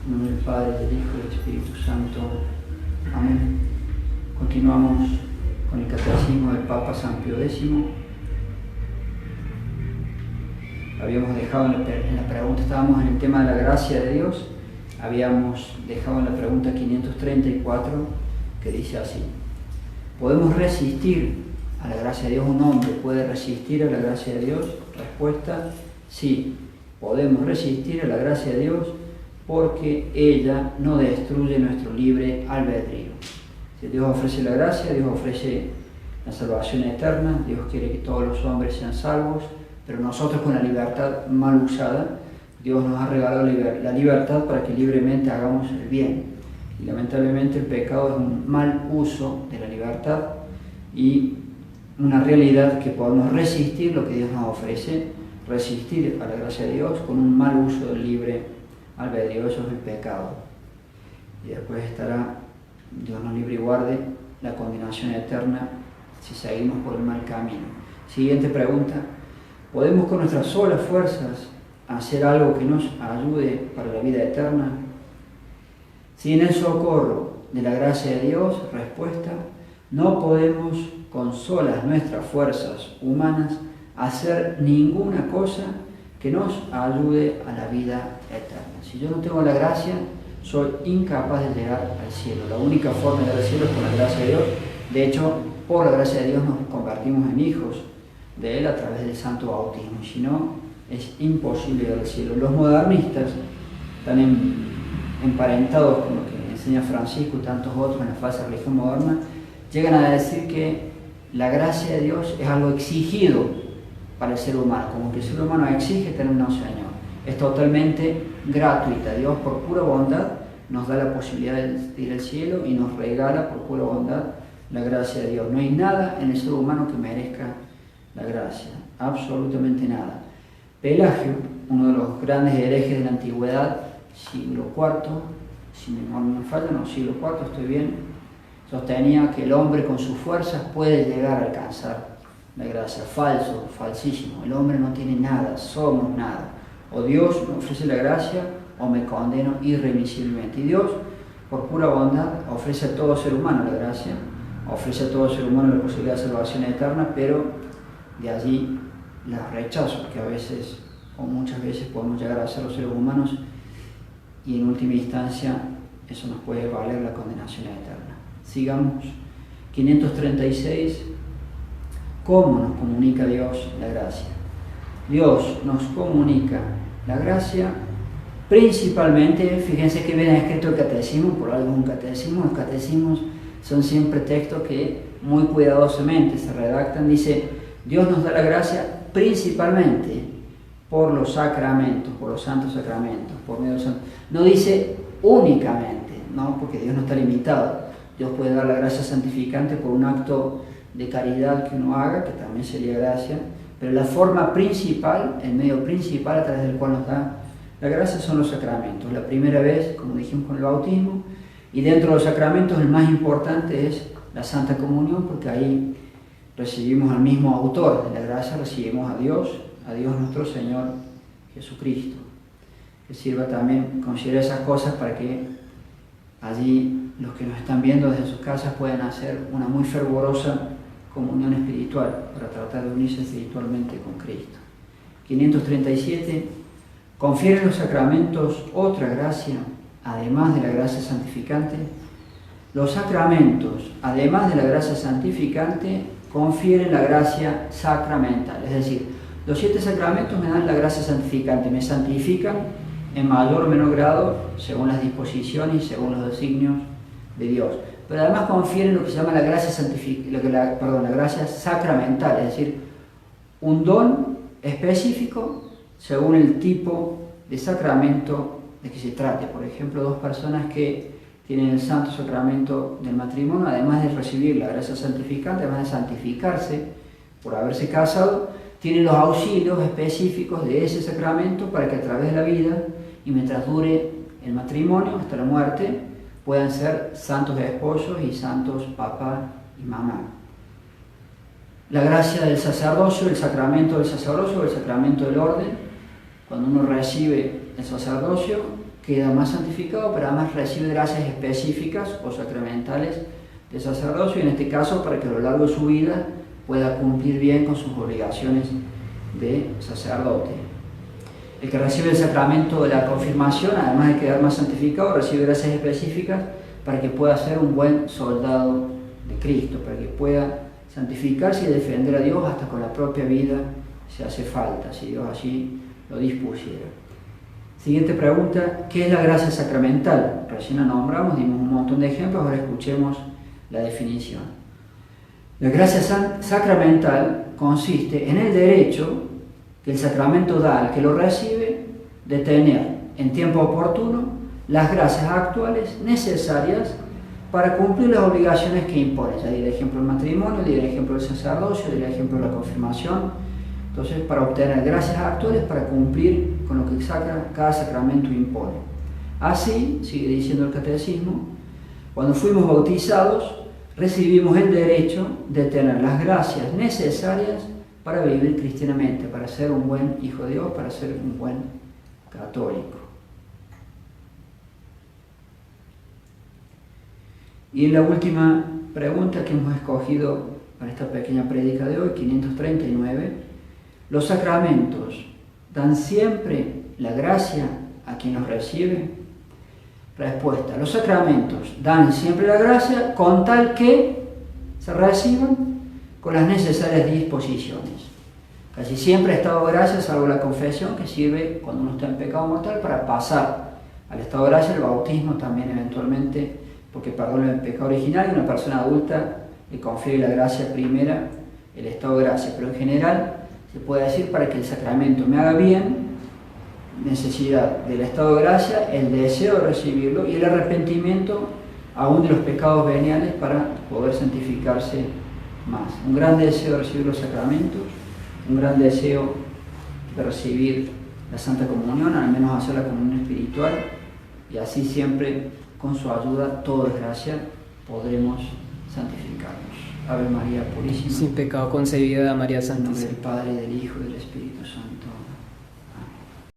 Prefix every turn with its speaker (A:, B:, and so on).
A: En nombre del Padre, del Hijo y del Espíritu Santo. Amén. Continuamos con el Catecismo del Papa San Pío X. Habíamos dejado en la pregunta, estábamos en el tema de la gracia de Dios, habíamos dejado en la pregunta 534, que dice así: ¿podemos resistir a la gracia de Dios? ¿Un hombre puede resistir a la gracia de Dios? Respuesta: sí, podemos resistir a la gracia de Dios porque ella no destruye nuestro libre albedrío. Si Dios ofrece la gracia, Dios ofrece la salvación eterna, Dios quiere que todos los hombres sean salvos, pero nosotros con la libertad mal usada, Dios nos ha regalado la libertad para que libremente hagamos el bien. Y lamentablemente el pecado es un mal uso de la libertad y una realidad que podemos resistir lo que Dios nos ofrece, resistir a la gracia de Dios con un mal uso del libre albedrío. Eso es el pecado. Y después estará, Dios nos libre y guarde, la condenación eterna si seguimos por el mal camino. Siguiente pregunta: ¿podemos con nuestras solas fuerzas hacer algo que nos ayude para la vida eterna? Sin el socorro de la gracia de Dios, respuesta: no podemos con solas nuestras fuerzas humanas hacer ninguna cosa que nos ayude a la vida eterna. Si yo no tengo la gracia, soy incapaz de llegar al cielo. La única forma de llegar al cielo es con la gracia de Dios. De hecho, por la gracia de Dios nos convertimos en hijos de Él a través del santo bautismo. Si no, es imposible llegar al cielo. Los modernistas, tan emparentados con lo que enseña Francisco y tantos otros en la falsa religión moderna, llegan a decir que la gracia de Dios es algo exigido para el ser humano, como que el ser humano exige tener un Señor. Es totalmente gratuita. Dios, por pura bondad, nos da la posibilidad de ir al cielo y nos regala por pura bondad la gracia de Dios. No hay nada en el ser humano que merezca la gracia, absolutamente nada. Pelagio, uno de los grandes herejes de la antigüedad, siglo IV, si mi memoria no me falla, no, siglo IV, estoy bien, sostenía que el hombre con sus fuerzas puede llegar a alcanzar la gracia. Falso, falsísimo. El hombre no tiene nada, somos nada. O Dios me ofrece la gracia o me condeno irremisiblemente. Y Dios, por pura bondad, ofrece a todo ser humano la gracia, ofrece a todo ser humano la posibilidad de salvación eterna, pero de allí la rechazo, que a veces o muchas veces podemos llegar a ser los seres humanos, y en última instancia eso nos puede valer la condenación eterna. Sigamos. 536. ¿Cómo nos comunica Dios la gracia? Dios nos comunica la gracia principalmente, fíjense que viene escrito el catecismo, por algo un catecismo. Los catecismos son siempre textos que muy cuidadosamente se redactan. Dice: Dios nos da la gracia principalmente por los sacramentos, por los santos sacramentos, por medio de los santos. No dice únicamente, ¿no? Porque Dios no está limitado. Dios puede dar la gracia santificante por un acto de caridad que uno haga, que también sería gracia, pero la forma principal, el medio principal a través del cual nos da la gracia son los sacramentos. La primera vez, como dijimos, con el bautismo, y dentro de los sacramentos el más importante es la Santa Comunión, porque ahí recibimos al mismo autor de la gracia, recibimos a Dios nuestro Señor Jesucristo. Que sirva también considerar esas cosas para que allí los que nos están viendo desde sus casas puedan hacer una muy fervorosa comunión espiritual para tratar de unirse espiritualmente con Cristo. 537. ¿Confieren los sacramentos otra gracia, además de la gracia santificante? Los sacramentos, además de la gracia santificante, confieren la gracia sacramental. Es decir, los 7 sacramentos me dan la gracia santificante, me santifican en mayor o menor grado según las disposiciones y según los designios de Dios. Pero además confieren lo que se llama la gracia la gracia sacramental, es decir, un don específico según el tipo de sacramento de que se trate. Por ejemplo, 2 personas que tienen el santo sacramento del matrimonio, además de recibir la gracia santificante, además de santificarse por haberse casado, tienen los auxilios específicos de ese sacramento para que a través de la vida y mientras dure el matrimonio hasta la muerte puedan ser santos esposos y santos papá y mamá. La gracia del sacerdocio, el sacramento del sacerdocio, el sacramento del orden, cuando uno recibe el sacerdocio, queda más santificado, pero además recibe gracias específicas o sacramentales de sacerdocio, y en este caso para que a lo largo de su vida pueda cumplir bien con sus obligaciones de sacerdote. El que recibe el sacramento de la confirmación, además de quedar más santificado, recibe gracias específicas para que pueda ser un buen soldado de Cristo, para que pueda santificarse y defender a Dios hasta con la propia vida si hace falta, si Dios así lo dispusiera. Siguiente pregunta: ¿qué es la gracia sacramental? Recién la nombramos, dimos un montón de ejemplos, ahora escuchemos la definición. La gracia sacramental consiste en el derecho que el sacramento da al que lo recibe de tener en tiempo oportuno las gracias actuales necesarias para cumplir las obligaciones que impone. Ya di el ejemplo del matrimonio, di el ejemplo del sacerdocio, di el ejemplo de la confirmación. Entonces, para obtener gracias actuales para cumplir con lo que cada sacramento impone. Así, sigue diciendo el catecismo, cuando fuimos bautizados, recibimos el derecho de tener las gracias necesarias para vivir cristianamente, para ser un buen hijo de Dios, para ser un buen católico. Y la última pregunta que hemos escogido para esta pequeña prédica de hoy, 539, ¿los sacramentos dan siempre la gracia a quien los recibe? Respuesta: los sacramentos dan siempre la gracia con tal que se reciban con las necesarias disposiciones. Casi siempre ha estado de gracia, salvo la confesión, que sirve cuando uno está en pecado mortal para pasar al estado de gracia. El bautismo también eventualmente, porque perdona el pecado original, y una persona adulta le confiere la gracia primera, el estado de gracia. Pero en general se puede decir, para que el sacramento me haga bien, necesidad del estado de gracia, el deseo de recibirlo y el arrepentimiento aún de los pecados veniales para poder santificarse más. Un gran deseo de recibir los sacramentos, un gran deseo de recibir la Santa Comunión, al menos hacer la comunión espiritual, y así siempre con su ayuda, todo es gracia, podremos santificarnos. Ave María Purísima,
B: sin pecado concebida, María
A: en nombre
B: Santísima.
A: del Padre, del Hijo y del Espíritu Santo.